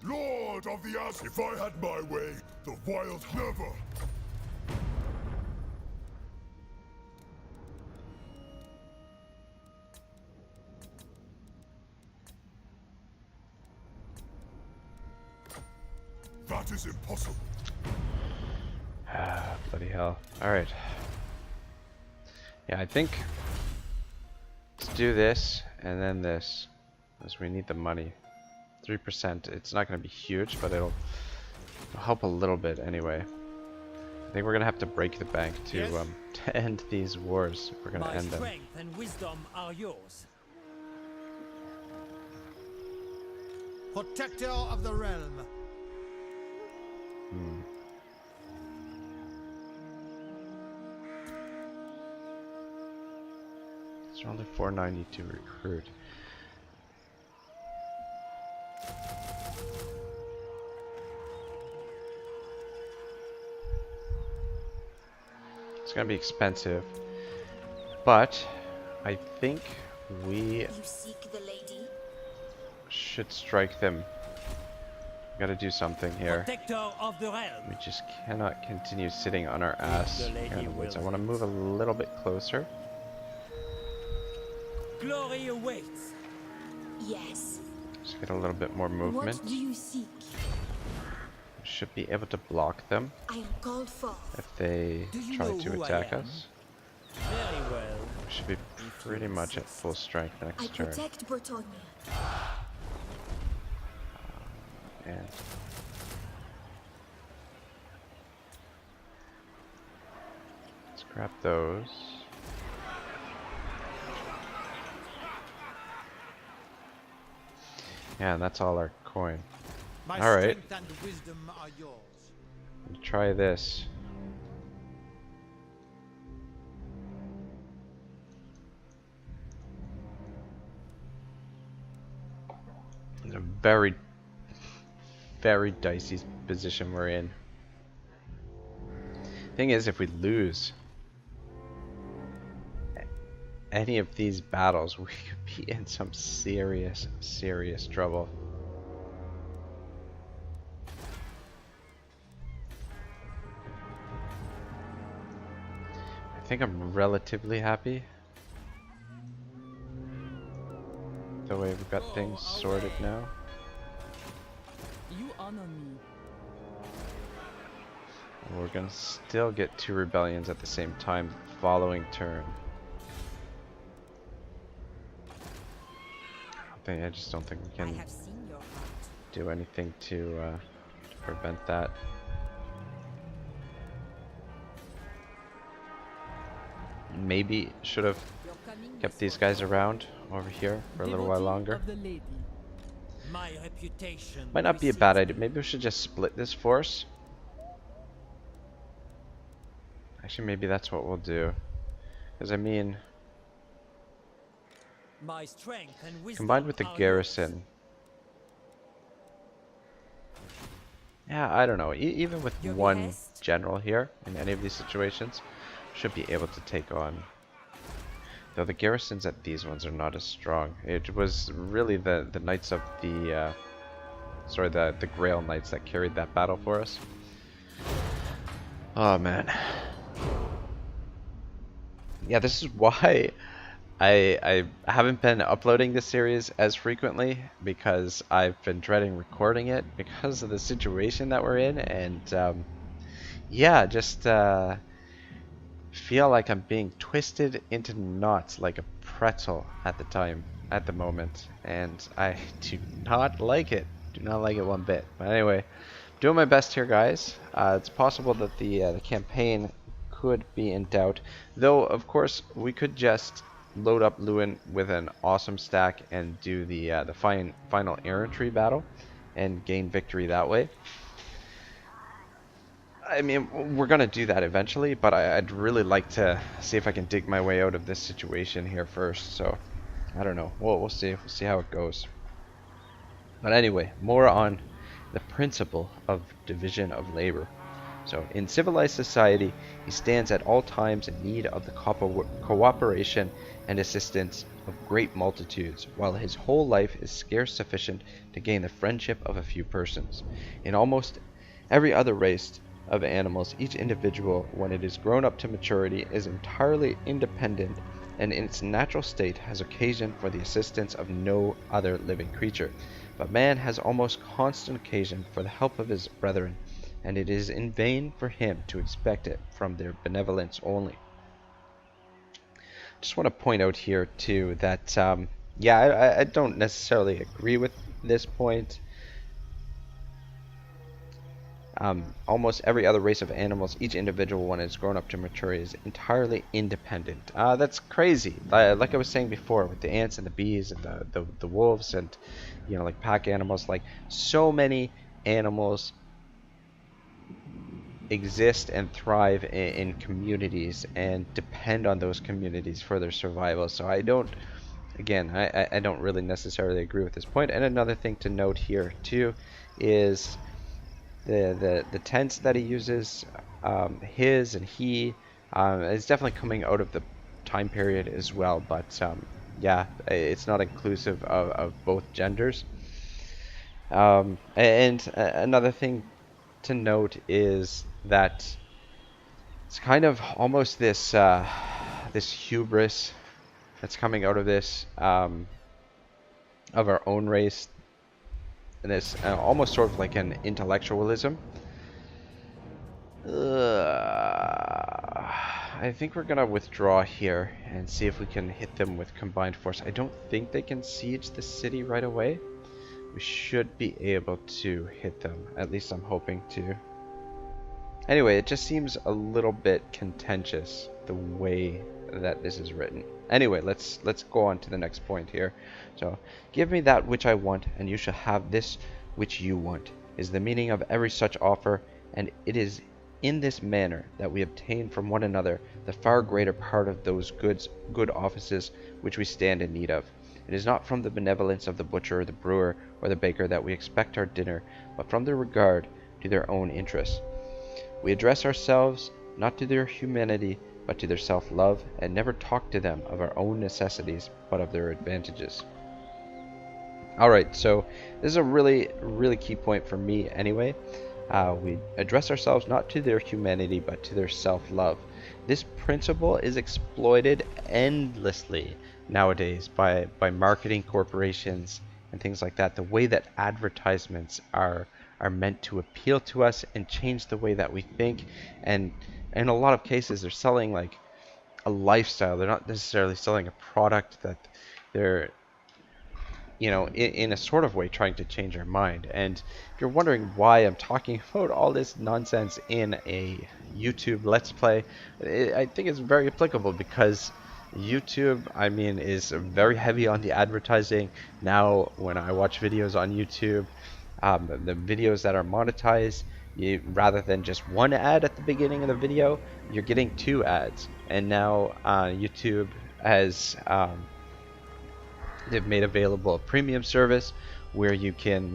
Lord of the Ass, if I had my way, the wild never. That is impossible. Ah, bloody hell. Alright. Yeah, I think let's do this and then this, because we need the money. 3%. It's not going to be huge, but it'll help a little bit anyway. I think we're going to have to break the bank to Yes? to end these wars. If we're going to My end them. strength and wisdom are yours. Protector of the realm. It's only 490 to recruit. It's gonna be expensive, but I think we You seek the lady? should strike them. Gotta do something here. Protector of the realm. We just cannot continue sitting on our ass The here lady in the woods. I wills want to it. move a little bit closer. Glory awaits. Yes. Just get a little bit more movement. What do you seek? Should be able to block them I am called forth. if they Do you try know to who I attack am? us. Very well. We should be pretty much at full strength I next turn. protect Bretonnia. And let's grab those. Yeah, and that's all our coin. My All right. strength and wisdom are yours. Try this. It's a very, very dicey position we're in. Thing is, if we lose any of these battles, we could be in some serious, serious trouble. I think I'm relatively happy the way we've got things sorted now. You honor me. And we're gonna still get 2 rebellions at the same time the following turn. I just don't think we I can have seen your heart. do anything to prevent that. Maybe should have Your coming kept was these guys around over here for a little while Devotee longer. of the lady. My reputation. Might not be a bad idea. Maybe we should just split this force. Actually, maybe that's what we'll do. Because I mean, My strength and wisdom combined with the are garrison. Yeah, I don't know. Even with Your one behest? general here in any of these situations, should be able to take on. Though the garrisons at these ones are not as strong. It was really the knights of the sorry, the Grail Knights that carried that battle for us. Oh man. Yeah, this is why I haven't been uploading this series as frequently, because I've been dreading recording it because of the situation that we're in, and yeah, just feel like I'm being twisted into knots like a pretzel at the moment, and I do not like it. Do not like it one bit. But anyway, doing my best here, guys. It's possible that the campaign could be in doubt, though of course we could just load up Louen with an awesome stack and do the final errantry battle and gain victory that way. I mean, we're gonna do that eventually, but I'd really like to see if I can dig my way out of this situation here first. So I don't know. We'll see. We'll see how it goes. But anyway, more on the principle of division of labor. So in civilized society, he stands at all times in need of the cooperation and assistance of great multitudes, while his whole life is scarce sufficient to gain the friendship of a few persons. In almost every other race of animals, each individual, when it is grown up to maturity, is entirely independent, and in its natural state has occasion for the assistance of no other living creature. But man has almost constant occasion for the help of his brethren, and it is in vain for him to expect it from their benevolence only. Just want to point out here too that yeah, I don't necessarily agree with this point. Almost every other race of animals, each individual when it's grown up to maturity, is entirely independent. That's crazy. Like I was saying before, with the ants and the bees and the wolves and, you know, like pack animals, like so many animals exist and thrive in communities and depend on those communities for their survival. So I don't really necessarily agree with this point. And another thing to note here too is the tents that he uses. His and he It's definitely coming out of the time period as well, but yeah, it's not inclusive of both genders. And another thing to note is that it's kind of almost this this hubris that's coming out of this of our own race, and this almost sort of like an intellectualism. I think we're gonna withdraw here and see if we can hit them with combined force. I don't think they can siege the city right away. We should be able to hit them. At least I'm hoping to. Anyway, it just seems a little bit contentious the way that this is written. Anyway, let's go on to the next point here. So, give me that which I want, and you shall have this which you want, is the meaning of every such offer, and it is in this manner that we obtain from one another the far greater part of those good offices which we stand in need of. It is not from the benevolence of the butcher, the brewer, or the baker that we expect our dinner, but from their regard to their own interests. We address ourselves not to their humanity, but to their self-love, and never talk to them of our own necessities, but of their advantages. Alright, so this is a really, really key point for me anyway. We address ourselves not to their humanity, but to their self-love. This principle is exploited endlessly nowadays by marketing corporations and things like that. The way that advertisements are meant to appeal to us and change the way that we think, and in a lot of cases they're selling like a lifestyle. They're not necessarily selling a product that they're, you know, in a sort of way trying to change our mind. And if you're wondering why I'm talking about all this nonsense in a YouTube Let's Play, I think it's very applicable because YouTube, I mean, is very heavy on the advertising. Now, when I watch videos on YouTube, the videos that are monetized, rather than just one ad at the beginning of the video, you're getting 2 ads. And now YouTube has they've made available a premium service where you can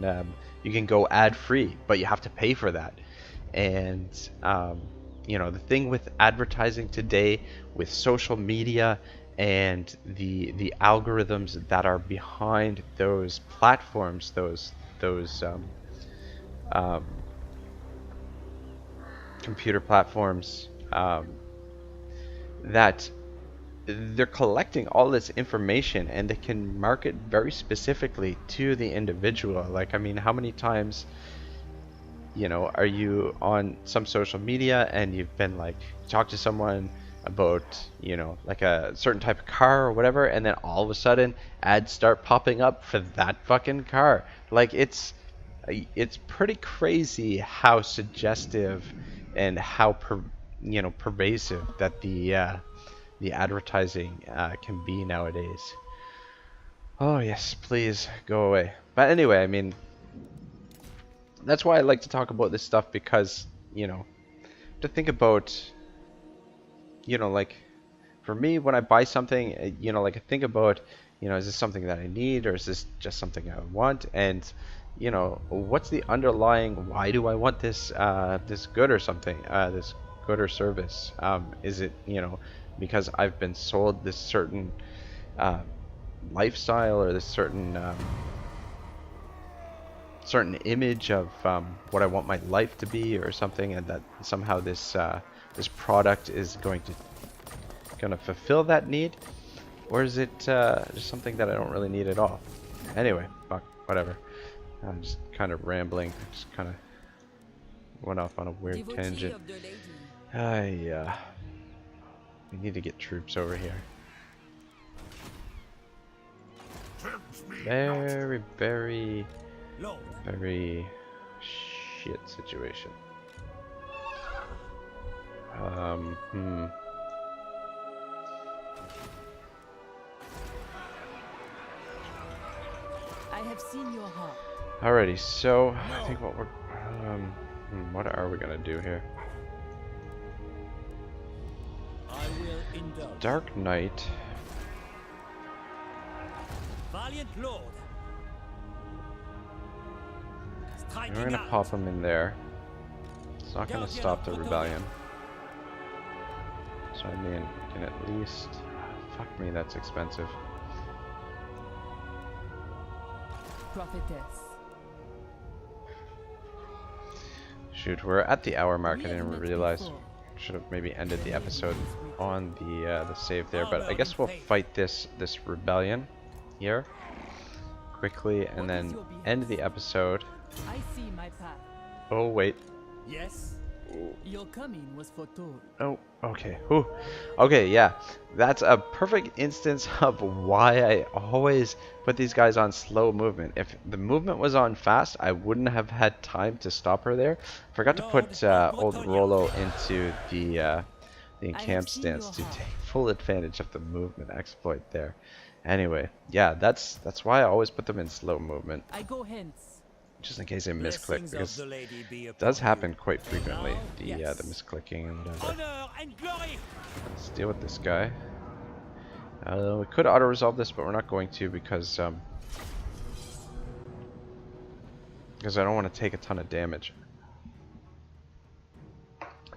go ad-free, but you have to pay for that. And you know, the thing with advertising today, with social media and the algorithms that are behind those platforms, those computer platforms, that they're collecting all this information and they can market very specifically to the individual. Like, I mean, how many times, you know, are you on some social media and you've been like, talk to someone about, you know, like a certain type of car or whatever, and then all of a sudden ads start popping up for that fucking car. Like, it's pretty crazy how suggestive and how pervasive that the advertising can be nowadays. Oh yes, please go away. But anyway, I mean, that's why I like to talk about this stuff, because, you know, to think about, you know, like, for me, when I buy something, you know, like, I think about, you know, is this something that I need, or is this just something I want? And, you know, what's the underlying, why do I want this this good or something, this good or service? Is it, you know, because I've been sold this certain lifestyle, or this certain certain image of what I want my life to be or something, and that somehow this this product is gonna fulfill that need? Or is it just something that I don't really need at all? Anyway, fuck, whatever. I'm just kind of rambling. I just kind of went off on a weird tangent. We need to get troops over here. Very, very, very shit situation. I have seen your heart. Alrighty, so I think what what are we gonna do here? I will indulge. Dark Knight. Valiant Lord. We're gonna pop him in there. It's not gonna stop the rebellion. So I mean, we can at least... Fuck me, that's expensive. Prophetess. Shoot, we're at the hour mark. We I have didn't met realize. before. Should have maybe ended the episode on the save there, but I guess we'll fight this rebellion here quickly and What then is your behest? end the episode. I see my path. Oh wait. Yes? Your coming was foretold. Oh, okay. Whew. Okay, yeah. That's a perfect instance of why I always put these guys on slow movement. If the movement was on fast, I wouldn't have had time to stop her there. Forgot to put old Rollo into the encamp stance to take full advantage of the movement exploit there. Anyway, yeah, that's why I always put them in slow movement, I go hence. just in case I misclick, Blessings because of the lady be it upon does you. happen quite frequently, the Yes. the misclicking and whatever. Honor and glory. Let's deal with this guy. We could auto-resolve this, but we're not going to because I don't want to take a ton of damage,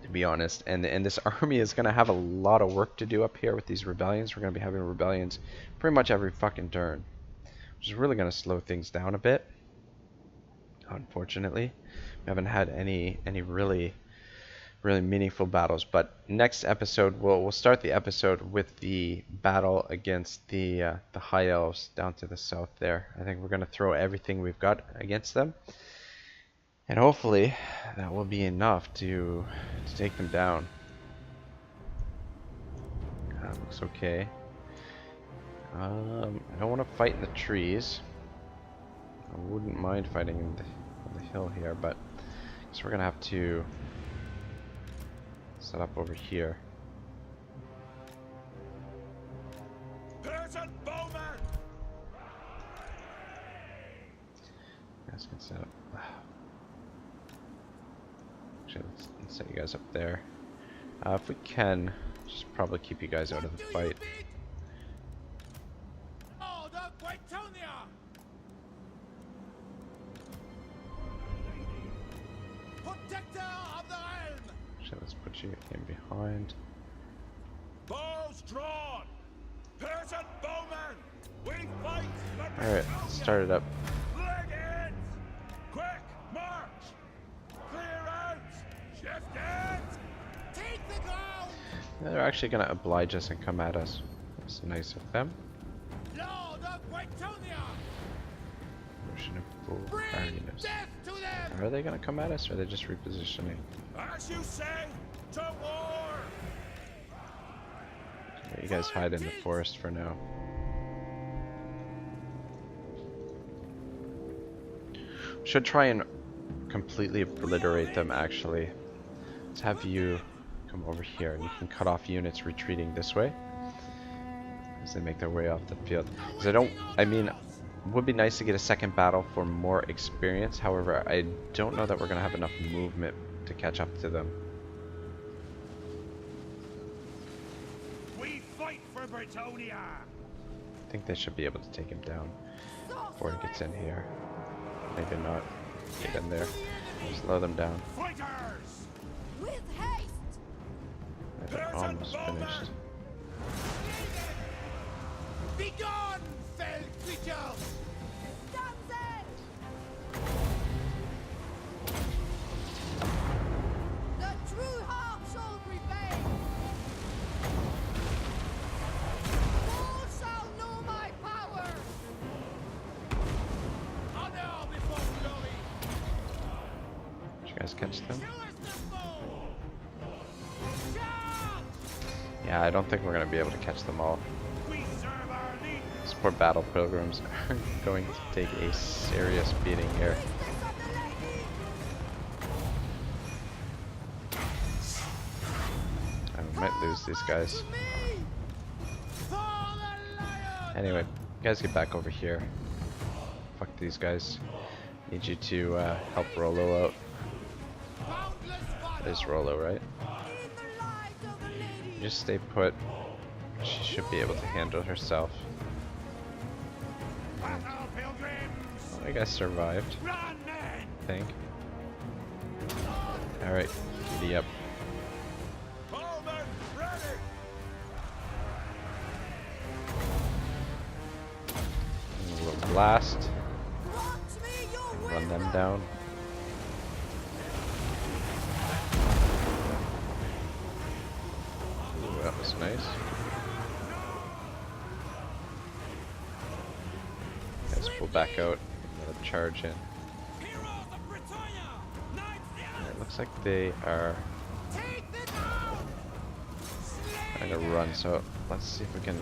to be honest. And this army is going to have a lot of work to do up here with these rebellions. We're going to be having rebellions pretty much every fucking turn, which is really going to slow things down a bit. Unfortunately, we haven't had any really meaningful battles, but next episode we'll start the episode with the battle against the High Elves down to the south there. I think we're going to throw everything we've got against them, and hopefully that will be enough to take them down. That looks okay. I don't want to fight in the trees. I wouldn't mind fighting in the hill here, but I guess we're gonna have to set up over here. Peasant bowman! You guys can set up. Actually, let's set you guys up there. If we can, just probably keep you guys out of the fight. Lord of Bretonnia! Protector of the realm! Actually, let's put you in behind. Bows drawn! Peasant bowman! We fight for Alright, let's start it up. Leggings! Quick march! Clear out! Shift it! Take the ground! They're actually gonna oblige us and come at us. That's nice of them. Lord of Bretonnia! Motion of full Bring readiness. death to them! Are they gonna come at us, or are they just repositioning? As you say, to war! Okay, you guys hide in the forest for now. Should try and completely obliterate them, actually. Let's have you come over here, and you can cut off units retreating this way as they make their way off the field. Because I mean, it would be nice to get a second battle for more experience. However, I don't know that we're gonna have enough movement to catch up to them. We fight for Bretonnia! I think they should be able to take him down before he gets in here. Maybe not. Get in there. Slow them down. Fighters! With haste! They're almost finished. Begone, fell creature! Damsel! The true heart shall prevail! All shall know my power! Honor before glory! Did you guys catch them? Show us the foe! Charge! Yeah, I don't think we're gonna be able to catch them all. We serve our leader! These poor battle pilgrims are going to take a serious beating here. Priestess of the lady! I might lose these guys. To me! For the lion! Anyway, you guys get back over here. Fuck these guys. Need you to help Rollo out. Boundless That is valor! Rollo, right? In the light of the lady! Just stay put. She should be able to handle herself. Battle pilgrims! Well, I guess survived, Run, men! I think. Alright, giddy up. Bowman, ready! blast. Grant me your Run them wisdom. down. Ooh, that was nice. Let's pull back out. Let them charge in. It looks like they are Take the town. trying to run, so let's see if we can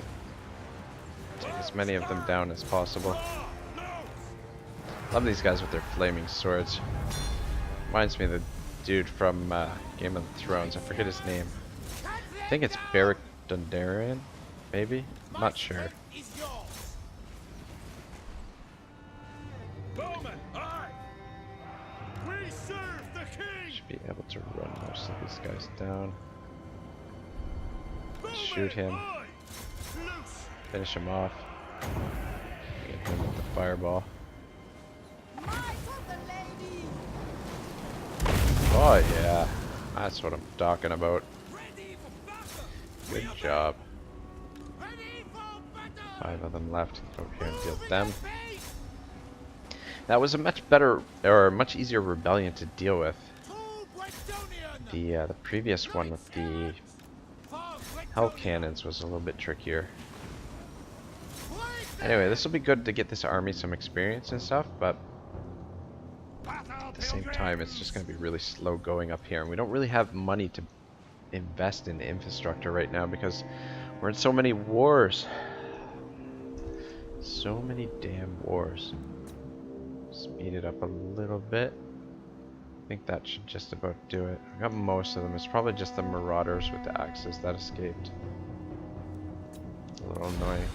take as many of them down as possible. Love these guys with their flaming swords. Reminds me of the dude from Game of Thrones. I forget his name. I think it's Beric Dondarrion, maybe? I'm not sure. Bowman, aye! We serve the king! Should be able to run most of these guys down. Shoot him. Finish him off. Get him with the fireball. Might of the lady. Oh yeah, that's what I'm talking about. Good job. 5 of them left. Go over here and deal with them. That was a much better, or much easier rebellion to deal with. The previous one with the hell cannons was a little bit trickier. Anyway, this will be good to get this army some experience and stuff, but at the same time, it's just going to be really slow going up here, and we don't really have money to invest in infrastructure right now because we're in so many wars. So many damn wars. Speed it up a little bit. I think that should just about do it. I got most of them. It's probably just the marauders with the axes that escaped. A little annoying.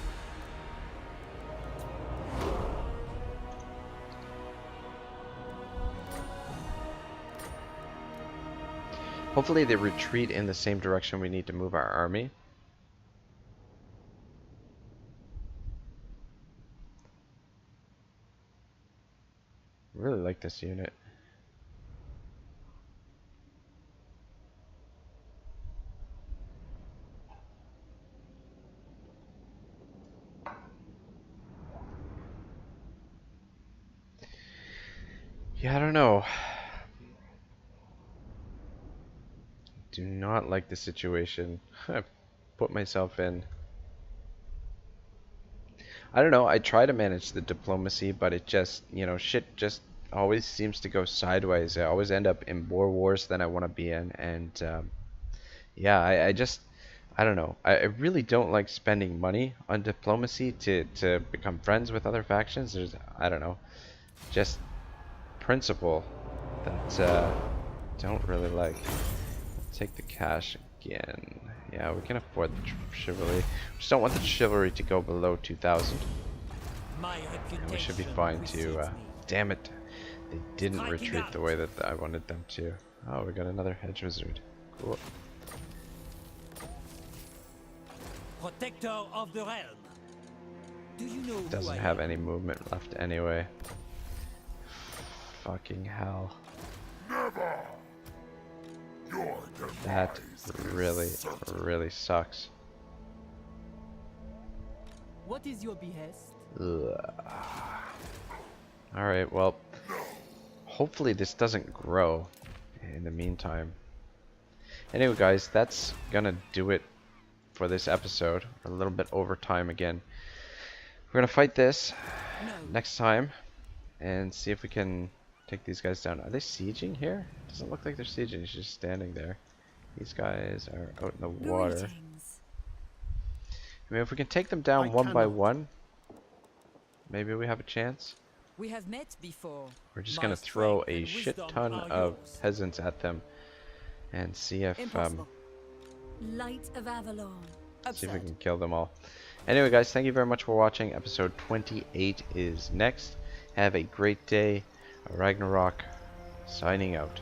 Hopefully they retreat in the same direction we need to move our army. Really like this unit. Yeah, I don't know. Do not like the situation I've put myself in. I don't know, I try to manage the diplomacy, but it just, you know, shit just always seems to go sideways. I always end up in more wars than I want to be in, and yeah, I don't know. I really don't like spending money on diplomacy to become friends with other factions. There's, I don't know, just principle that don't really like. Take the cash again. Yeah, we can afford the chivalry. We just don't want the chivalry to go below 2,000. And we should be fine to. Damn it! They didn't retreat the way that I wanted them to. Oh, we got another hedge wizard. Cool. Protector of the realm. Do you know Doesn't have any movement left anyway. Fucking hell. Never! Your That demise really, is certain. really sucks. What is your behest? Alright, well, hopefully this doesn't grow in the meantime. Anyway, guys, that's gonna do it for this episode. A little bit over time again. We're gonna fight this next time and see if we can take these guys down. Are they sieging here? Doesn't look like they're sieging. He's just standing there. These guys are out in the water. Greetings. I mean, if we can take them down one by one, maybe we have a chance. We have met before. We're just My gonna throw strength a and shit wisdom ton are of yours. peasants at them and see if Impossible. Light of Avalon. see if we Absurd. can kill them all. Anyway, guys, thank you very much for watching. Episode 28 is next. Have a great day. Ragnarok signing out.